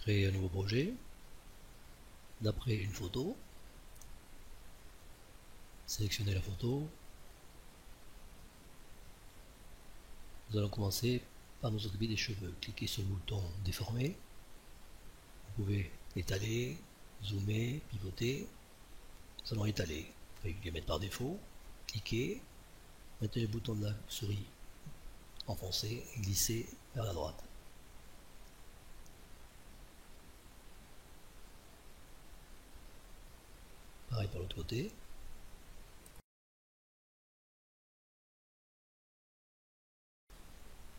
Créer un nouveau projet. D'après une photo. Sélectionner la photo. Nous allons commencer par nous occuper des cheveux. Cliquez sur le bouton déformer. Vous pouvez étaler, zoomer, pivoter. Nous allons étaler avec le diamètre par défaut. Cliquez. Maintenez le bouton de la souris enfoncé et glissez vers la droite. Pareil par l'autre côté.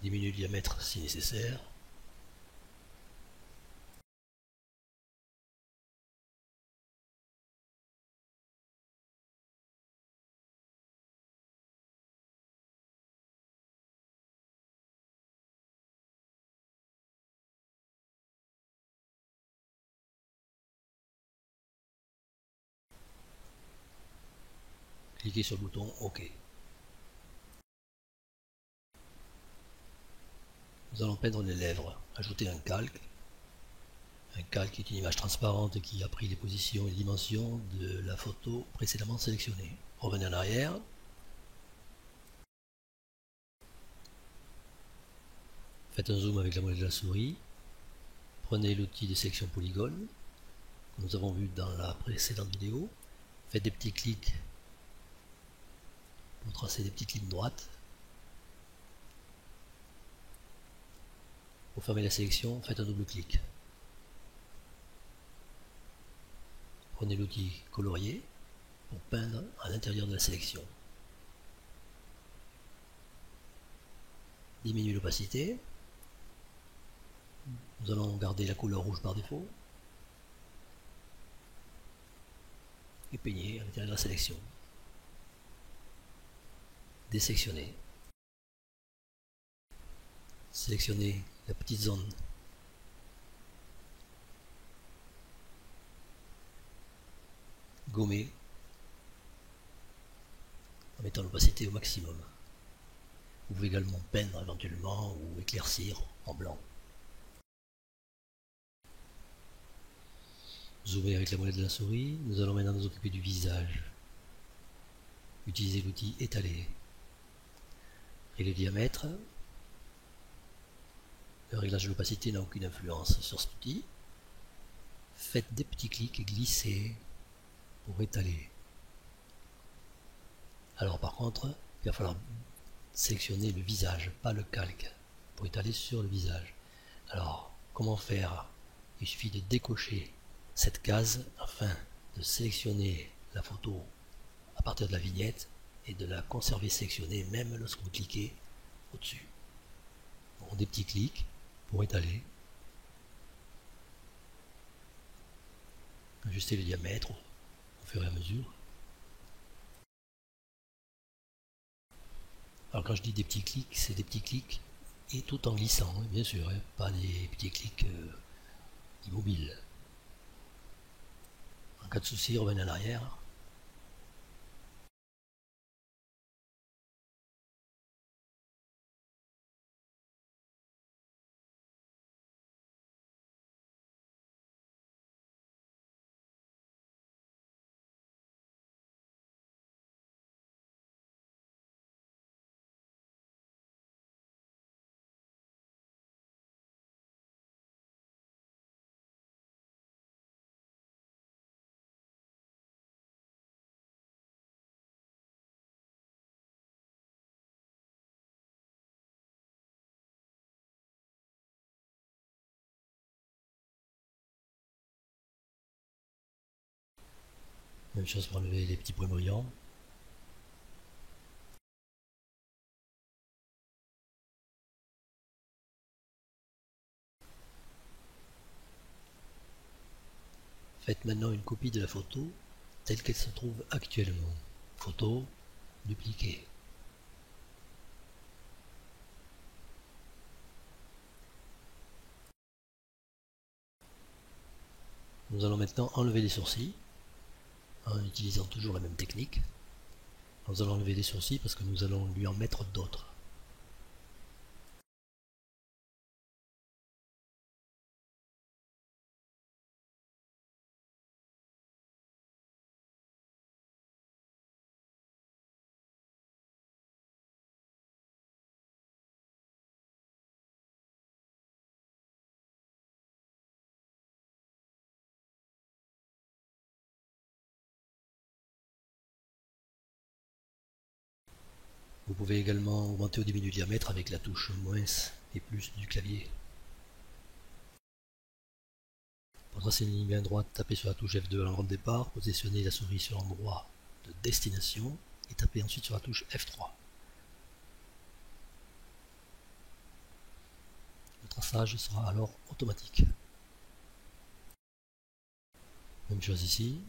Diminuez le diamètre si nécessaire. Cliquez sur le bouton OK. Nous allons peindre les lèvres. Ajouter un calque. Un calque est une image transparente qui a pris les positions et les dimensions de la photo précédemment sélectionnée. Revenez en arrière. Faites un zoom avec la molette de la souris. Prenez l'outil de sélection polygone que nous avons vu dans la précédente vidéo. Faites des petits clics pour tracer des petites lignes droites. Pour fermer la sélection, faites un double clic. Prenez l'outil colorier pour peindre à l'intérieur de la sélection. Diminuez l'opacité. Nous allons garder la couleur rouge par défaut. Et peignez à l'intérieur de la sélection. Désélectionnez. Sélectionnez la petite zone gommée en mettant l'opacité au maximum. Vous pouvez également peindre éventuellement ou éclaircir en blanc. Zoomer avec la molette de la souris. Nous allons maintenant nous occuper du visage. Utilisez l'outil étaler. Et le diamètre. Le réglage de l'opacité n'a aucune influence sur cet outil. Faites des petits clics et glissez pour étaler. Alors par contre, il va falloir sélectionner le visage, pas le calque, pour étaler sur le visage. Alors, comment faire? Il suffit de décocher cette case afin de sélectionner la photo à partir de la vignette et de la conserver sélectionnée même lorsque vous cliquez au-dessus. Bon, des petits clics pour étaler. Ajuster le diamètre au fur et à mesure. Alors quand je dis des petits clics, c'est des petits clics et tout en glissant, bien sûr, hein, pas des petits clics immobiles. En cas de souci, revenez en arrière. Même chose pour enlever les petits points brillants. Faites maintenant une copie de la photo telle qu'elle se trouve actuellement. Photo, dupliquer. Nous allons maintenant enlever les sourcils en utilisant toujours la même technique. Nous allons enlever les sourcils parce que nous allons lui en mettre d'autres. Vous pouvez également augmenter ou diminuer le diamètre avec la touche moins et plus du clavier. Pour tracer une ligne bien droite, tapez sur la touche F2 à l'endroit de départ, positionnez la souris sur l'endroit de destination et tapez ensuite sur la touche F3. Le traçage sera alors automatique. Même chose ici.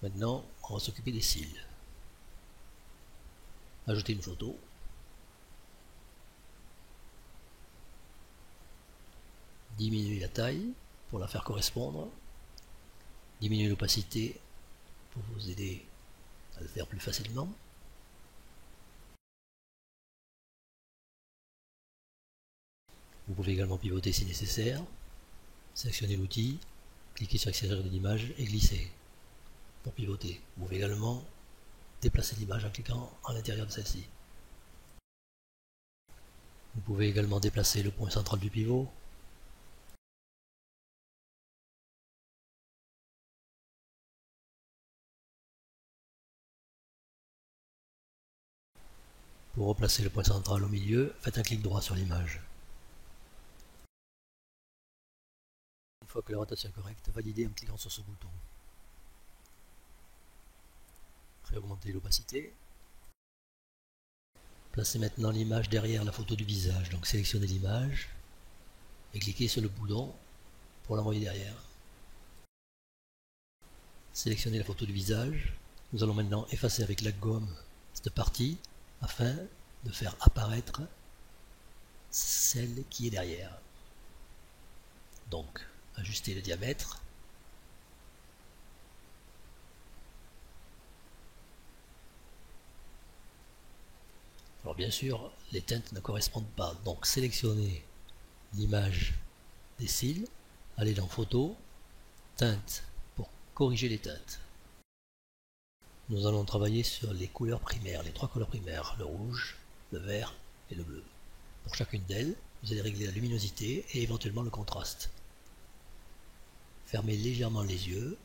Maintenant, on va s'occuper des cils. Ajouter une photo. Diminuer la taille pour la faire correspondre. Diminuer l'opacité pour vous aider à le faire plus facilement. Vous pouvez également pivoter si nécessaire. Sélectionnez l'outil, cliquez sur accélérer de l'image et glisser pour pivoter. Vous pouvez également déplacer l'image en cliquant à l'intérieur de celle-ci. Vous pouvez également déplacer le point central du pivot. Pour replacer le point central au milieu, faites un clic droit sur l'image. Une fois que la rotation est correcte, validez en cliquant sur ce bouton. Réaugmentez l'opacité. Placez maintenant l'image derrière la photo du visage. Donc sélectionnez l'image et cliquez sur le bouton pour l'envoyer derrière. Sélectionnez la photo du visage. Nous allons maintenant effacer avec la gomme cette partie afin de faire apparaître celle qui est derrière. Donc, ajustez le diamètre. Alors bien sûr, les teintes ne correspondent pas. Donc sélectionnez l'image des cils, allez dans Photo, Teinte pour corriger les teintes. Nous allons travailler sur les couleurs primaires, les trois couleurs primaires, le rouge, le vert et le bleu. Pour chacune d'elles, vous allez régler la luminosité et éventuellement le contraste. Fermez légèrement les yeux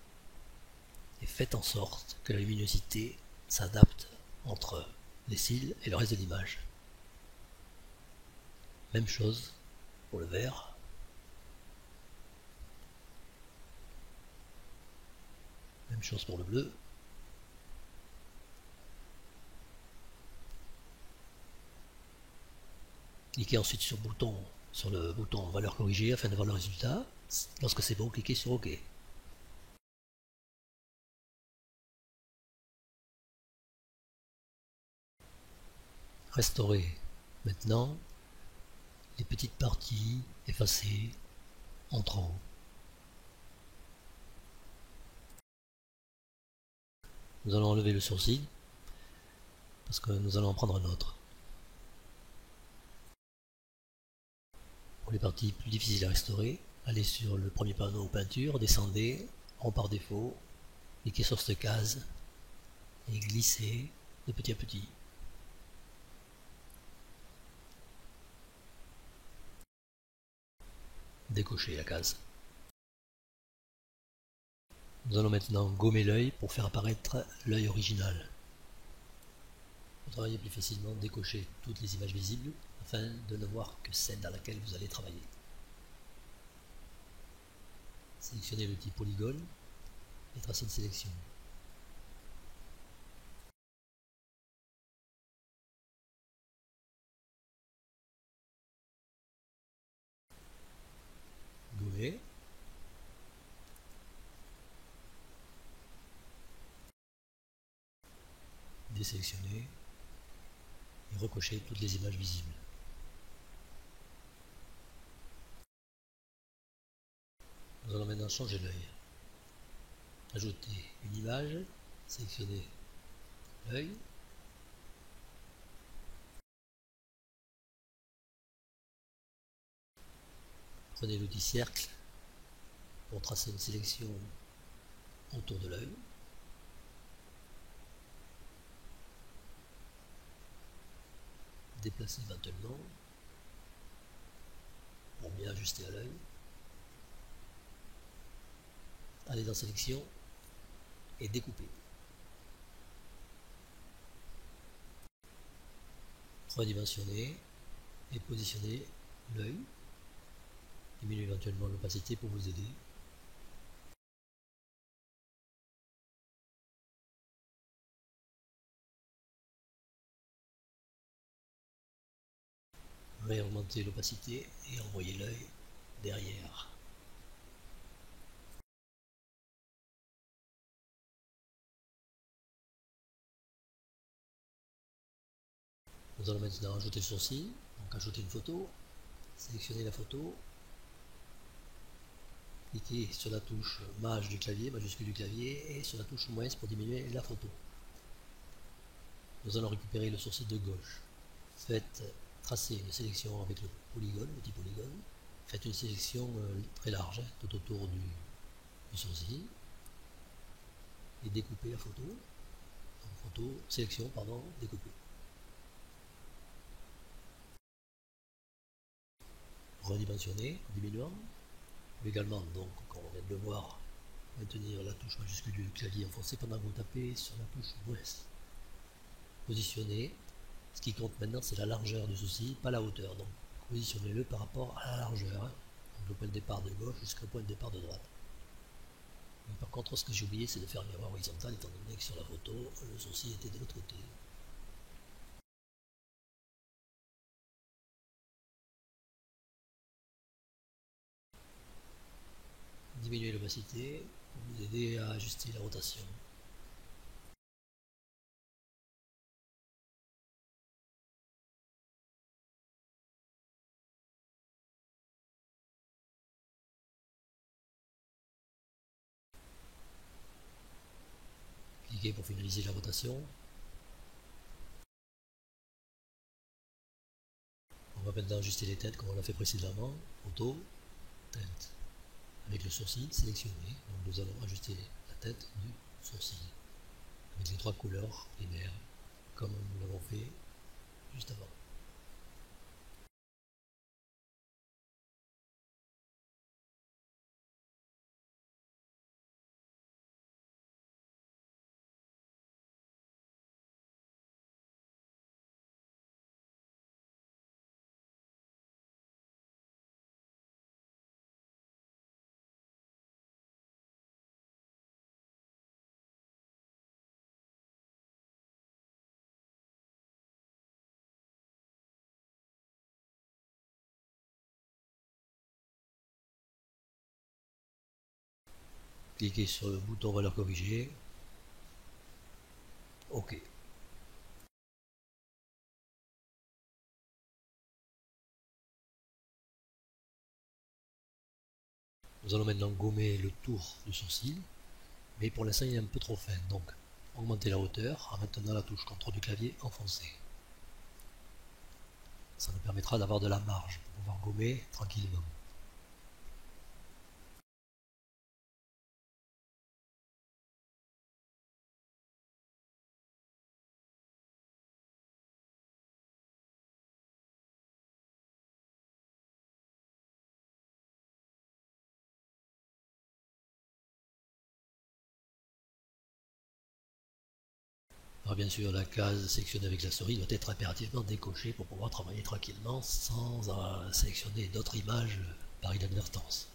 et faites en sorte que la luminosité s'adapte entre les cils et le reste de l'image. Même chose pour le vert. Même chose pour le bleu. Cliquez ensuite sur le bouton valeur corrigée afin de voir le résultat. Lorsque c'est bon, cliquez sur OK. Restaurez maintenant les petites parties effacées en trop. Nous allons enlever le sourcil parce que nous allons en prendre un autre. Pour les parties plus difficiles à restaurer, allez sur le premier panneau peinture, descendez, rond par défaut, cliquez sur cette case et glissez de petit à petit. Décochez la case. Nous allons maintenant gommer l'œil pour faire apparaître l'œil original. Pour travailler plus facilement, décochez toutes les images visibles afin de ne voir que celle dans laquelle vous allez travailler. Sélectionnez l'outil polygone et tracez une sélection. Gommer. Désélectionner et recocher toutes les images visibles. Nous allons maintenant changer l'œil. Ajouter une image, sélectionnez l'œil, prenez l'outil cercle pour tracer une sélection autour de l'œil. Déplacez éventuellement pour bien ajuster à l'œil. Allez dans sélection et découper. Redimensionner et positionner l'œil. Diminuer éventuellement l'opacité pour vous aider. Réaugmenter l'opacité et envoyer l'œil derrière. Nous allons maintenant ajouter le sourcil, donc ajouter une photo, sélectionner la photo, cliquez sur la touche maj du clavier, majuscule du clavier, et sur la touche moins pour diminuer la photo. Nous allons récupérer le sourcil de gauche. Faites tracer une sélection avec le polygone, le petit polygone. Faites une sélection très large, tout autour du sourcil, et découpez la photo. Donc, sélection, pardon, découper. Redimensionner en diminuant. Également, donc, comme on vient de le voir, maintenir la touche majuscule du clavier enfoncée pendant que vous tapez sur la touche moins. Positionner. Ce qui compte maintenant, c'est la largeur du sourcil, pas la hauteur. Donc, positionnez-le par rapport à la largeur. Donc, le point de départ de gauche jusqu'au point de départ de droite. Mais par contre, ce que j'ai oublié, c'est de faire un miroir horizontal, étant donné que sur la photo, le sourcil était de l'autre côté. Diminuer l'opacité pour vous aider à ajuster la rotation. Cliquez pour finaliser la rotation. On va maintenant ajuster les têtes comme on l'a fait précédemment. Photo, tête. Avec le sourcil sélectionné, donc nous allons ajuster la tête du sourcil avec les trois couleurs primaires comme nous l'avons fait juste avant. Cliquez sur le bouton valeur corrigée. OK. Nous allons maintenant gommer le tour du sourcil, mais pour l'instant il est un peu trop fin, donc augmentez la hauteur en maintenant la touche CTRL du clavier enfoncée. Ça nous permettra d'avoir de la marge pour pouvoir gommer tranquillement. Alors bien sûr, la case sélectionnée avec la souris doit être impérativement décochée pour pouvoir travailler tranquillement sans sélectionner d'autres images par inadvertance.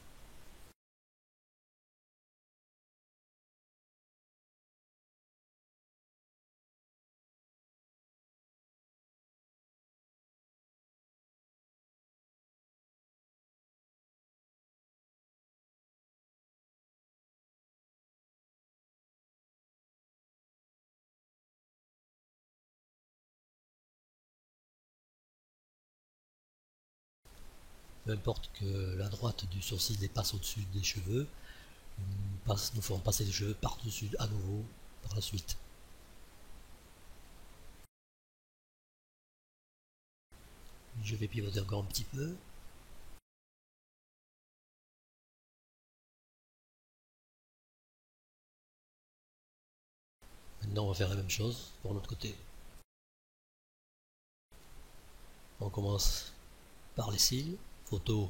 Peu importe que la droite du sourcil dépasse au-dessus des cheveux, nous ferons passer les cheveux par-dessus à nouveau par la suite. Je vais pivoter encore un petit peu. Maintenant on va faire la même chose pour l'autre côté. On commence par les cils, photo,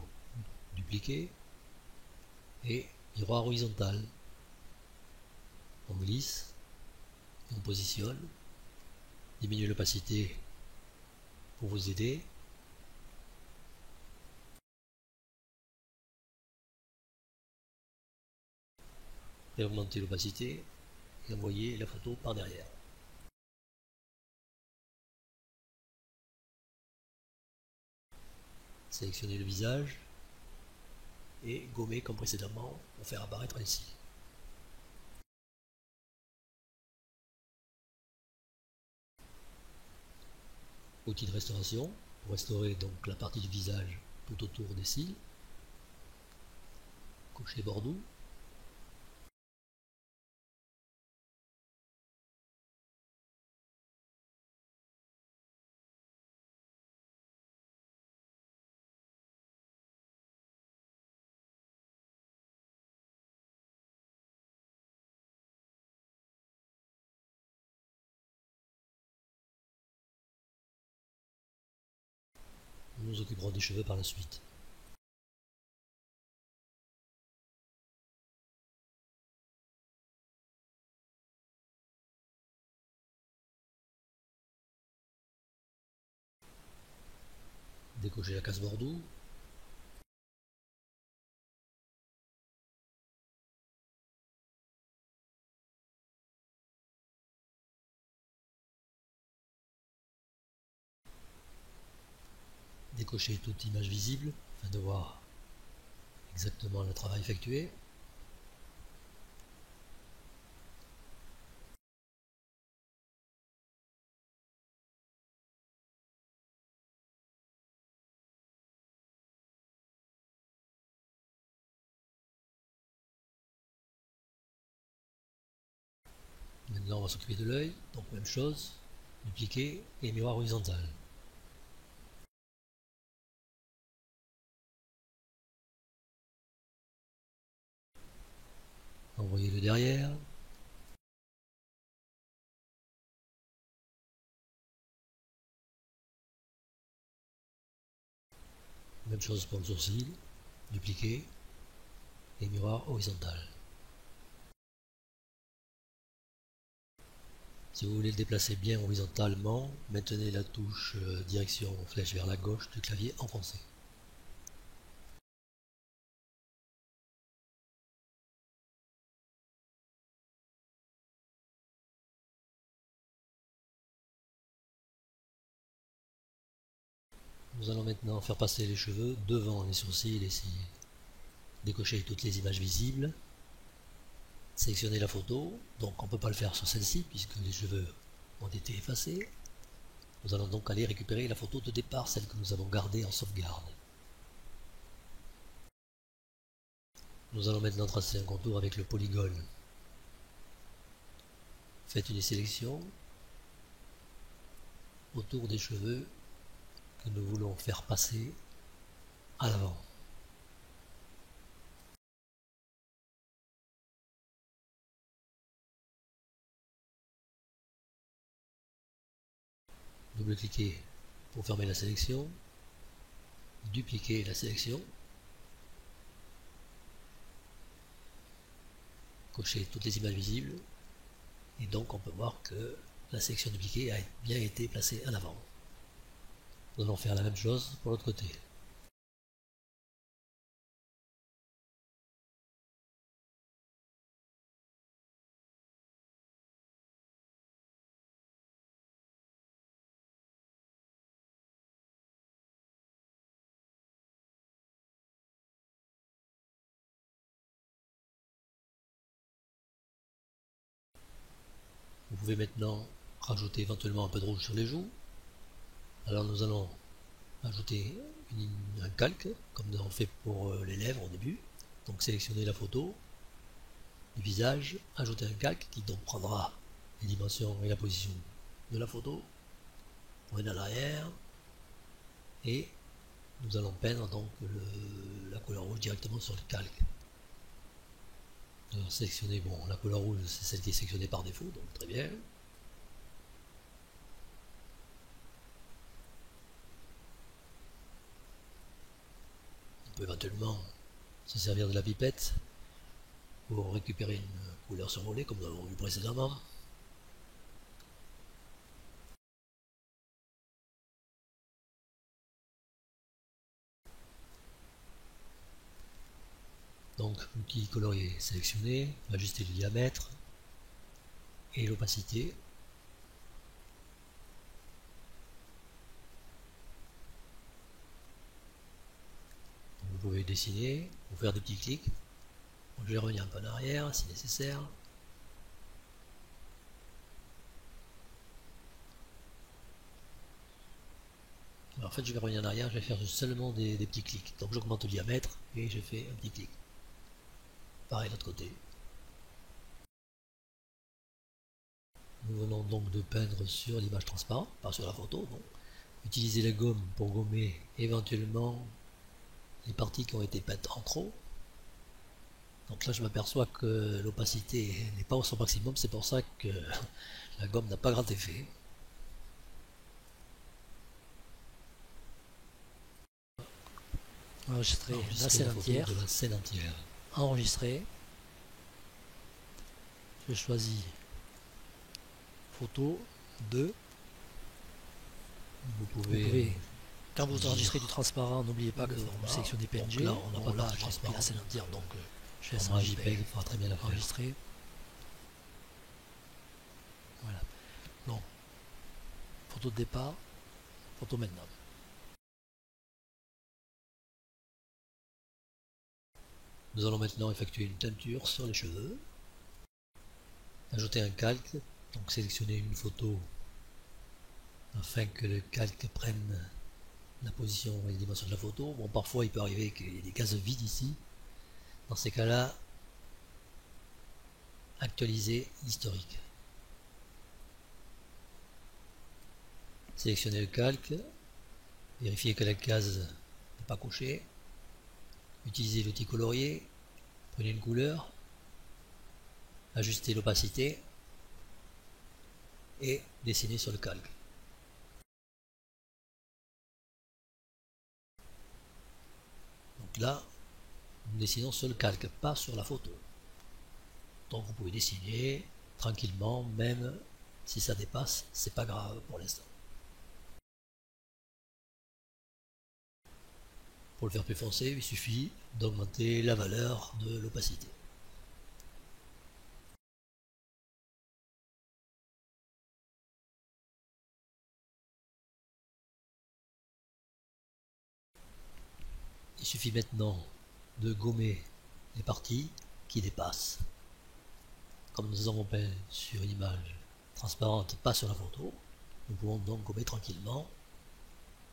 dupliquer, et miroir horizontal. On glisse, on positionne, diminue l'opacité pour vous aider. Et augmenter l'opacité et envoyer la photo par derrière. Sélectionnez le visage et gommer comme précédemment pour faire apparaître les cils. Outil de restauration pour restaurer donc la partie du visage tout autour des cils. Cocher Bordeaux. Nous nous occuperons des cheveux par la suite. Décocher la case Bordeaux. Décocher toute image visible afin de voir exactement le travail effectué. Maintenant on va s'occuper de l'œil, donc même chose, dupliquer et miroir horizontal. Envoyer le derrière. Même chose pour le sourcil, dupliquer et miroir horizontal. Si vous voulez le déplacer bien horizontalement, maintenez la touche direction flèche vers la gauche du clavier enfoncé. Nous allons maintenant faire passer les cheveux devant les sourcils et cils. Décocher toutes les images visibles. Sélectionner la photo, donc on ne peut pas le faire sur celle-ci puisque les cheveux ont été effacés. Nous allons donc aller récupérer la photo de départ, celle que nous avons gardée en sauvegarde. Nous allons maintenant tracer un contour avec le polygone. Faites une sélection autour des cheveux que nous voulons faire passer à l'avant. Double-cliquez pour fermer la sélection, dupliquez la sélection, cochez toutes les images visibles, et donc on peut voir que la sélection dupliquée a bien été placée en avant. Nous allons faire la même chose pour l'autre côté. Vous pouvez maintenant rajouter éventuellement un peu de rouge sur les joues. Alors nous allons ajouter un calque, comme nous avons fait pour les lèvres au début. Donc sélectionnez la photo du visage, ajouter un calque qui donc prendra les dimensions et la position de la photo. On est à l'arrière et nous allons peindre donc la couleur rouge directement sur le calque. Alors sélectionnez, bon, la couleur rouge c'est celle qui est sélectionnée par défaut, donc très bien. On peut éventuellement se servir de la pipette pour récupérer une couleur survolée comme nous l'avons vu précédemment. Donc l'outil colorier sélectionné, ajuster le diamètre et l'opacité. Vous pouvez dessiner ou faire des petits clics. Donc, je vais revenir un peu en arrière si nécessaire. Alors, en fait, je vais revenir en arrière, je vais faire seulement des petits clics. Donc j'augmente le diamètre et je fais un petit clic. Pareil de l'autre côté. Nous venons donc de peindre sur l'image transparente, pas sur la photo. Donc. Utilisez la gomme pour gommer éventuellement les parties qui ont été peintes en trop. Donc là je m'aperçois que l'opacité n'est pas au son maximum, c'est pour ça que la gomme n'a pas grand effet. Enregistrer la scène entière. Enregistrer. Je choisis photo 2. Vous pouvez quand vous enregistrez du transparent, n'oubliez pas que vous sélectionnez PNG. Donc là, on n'a pas là, j'ai pris la scène entière, donc je laisse un JPEG fera très bien l'affaire. Enregistrer. Voilà. Donc, photo de départ, photo maintenant. Nous allons maintenant effectuer une teinture sur les cheveux. Ajouter un calque, donc sélectionner une photo afin que le calque prenne la position et les dimensions de la photo. Bon, parfois il peut arriver qu'il y ait des cases vides ici. Dans ces cas-là, actualiser l'historique. Sélectionnez le calque, vérifiez que la case n'est pas cochée. Utilisez l'outil colorier, prenez une couleur, ajustez l'opacité et dessinez sur le calque. Donc là, nous dessinons sur le calque, pas sur la photo. Donc vous pouvez dessiner tranquillement, même si ça dépasse, c'est pas grave pour l'instant. Pour le faire plus foncé, il suffit d'augmenter la valeur de l'opacité. Il suffit maintenant de gommer les parties qui dépassent. Comme nous avons peint sur une image transparente, pas sur la photo, nous pouvons donc gommer tranquillement.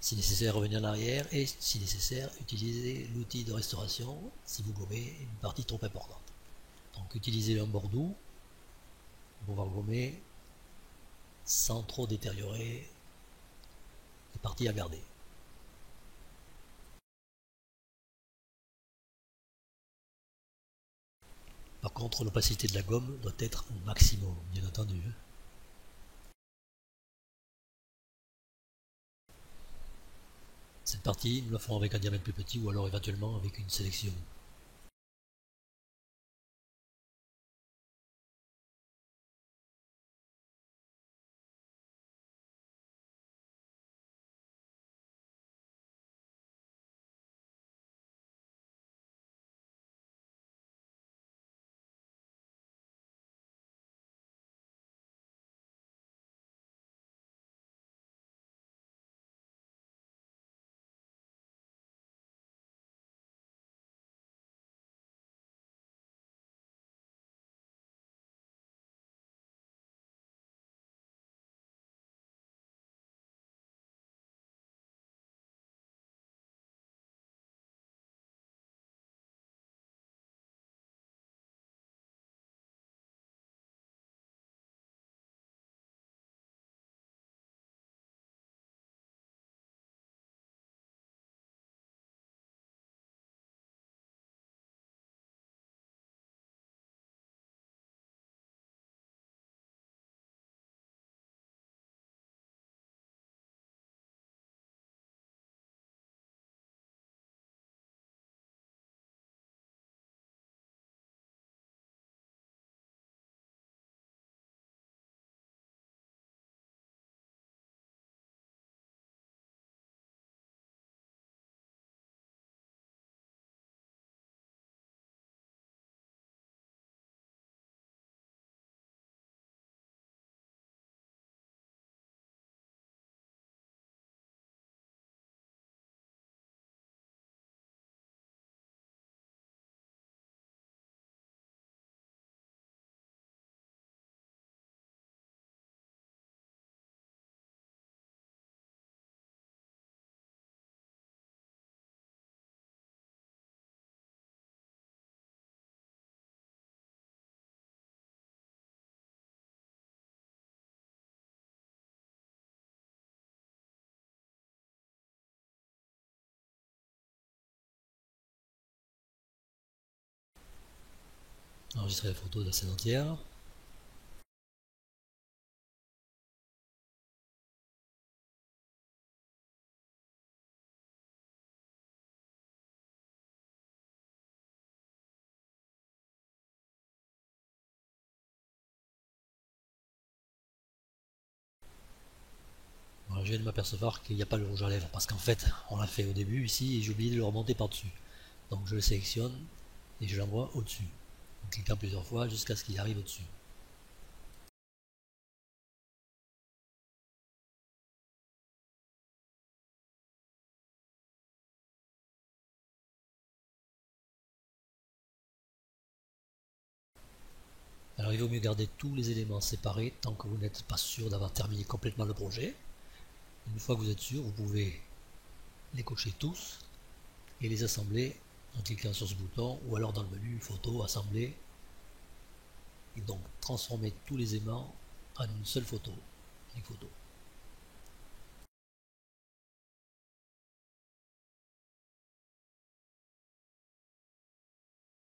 Si nécessaire, revenir en arrière et si nécessaire, utiliser l'outil de restauration si vous gommez une partie trop importante. Donc utilisez un bord doux pour pouvoir gommer sans trop détériorer les parties à garder. Par contre, l'opacité de la gomme doit être au maximum, bien entendu. Cette partie, nous la ferons avec un diamètre plus petit ou alors éventuellement avec une sélection Enregistrer la photo de la scène entière. Alors, je viens de m'apercevoir qu'il n'y a pas le rouge à lèvres parce qu'en fait on l'a fait au début ici et j'ai oublié de le remonter par dessus. Donc je le sélectionne et je l'envoie au dessus en cliquant plusieurs fois jusqu'à ce qu'il arrive au dessus. Alors il vaut mieux garder tous les éléments séparés tant que vous n'êtes pas sûr d'avoir terminé complètement le projet. Une fois que vous êtes sûr, vous pouvez les cocher tous et les assembler en cliquant sur ce bouton ou alors dans le menu photo, assembler, et donc transformer tous les aimants en une seule photo, une photo.